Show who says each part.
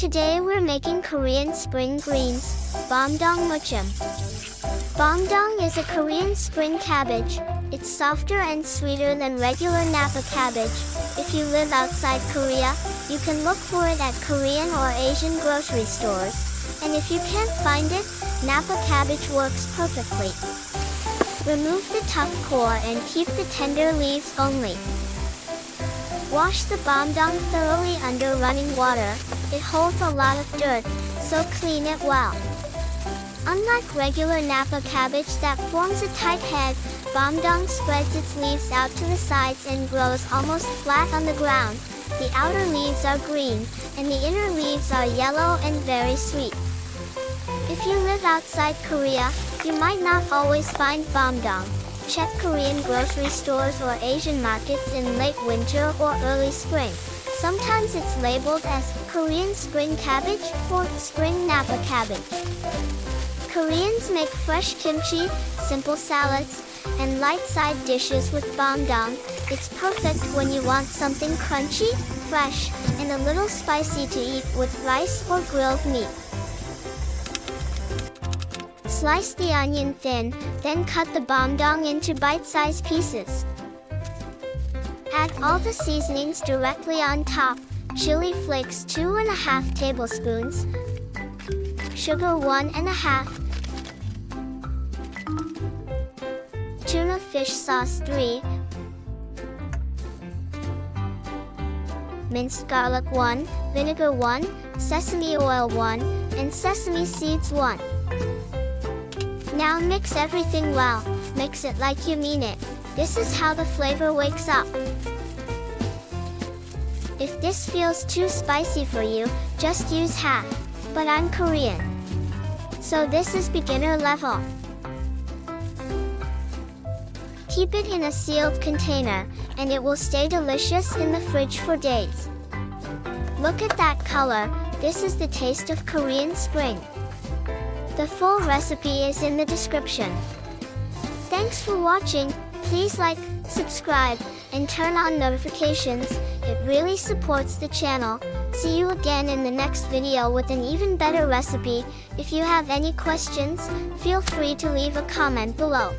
Speaker 1: Today we're making Korean spring greens, Bomdong-Muchim. Bomdong is a Korean spring cabbage. It's softer and sweeter than regular Napa cabbage. If you live outside Korea, you can look for it at Korean or Asian grocery stores. And if you can't find it, Napa cabbage works perfectly. Remove the tough core and keep the tender leaves only. Wash the bomdong thoroughly under running water. It holds a lot of dirt, so clean it well. Unlike regular Napa cabbage that forms a tight head, bomdong spreads its leaves out to the sides and grows almost flat on the ground. The outer leaves are green, and the inner leaves are yellow and very sweet. If you live outside Korea, you might not always find bomdong. Check Korean grocery stores or Asian markets in late winter or early spring. Sometimes it's labeled as Korean spring cabbage or spring Napa cabbage. Koreans make fresh kimchi, simple salads, and light side dishes with bomdong. It's perfect when you want something crunchy, fresh, and a little spicy to eat with rice or grilled meat. Slice the onion thin, then cut the bomdong into bite-sized pieces. Add all the seasonings directly on top. Chili flakes 2½ tablespoons. Sugar 1½. Tuna fish sauce 3. Minced garlic 1, vinegar 1, sesame oil 1, and sesame seeds 1. Now mix everything well. Mix it like you mean it. This is how the flavor wakes up. If this feels too spicy for you, just use half. But I'm Korean, so this is beginner level. Keep it in a sealed container, and it will stay delicious in the fridge for days. Look at that color. This is the taste of Korean spring. The full recipe is in the description. Thanks for watching. Please like, subscribe, and turn on notifications. It really supports the channel. See you again in the next video with an even better recipe. If you have any questions, feel free to leave a comment below.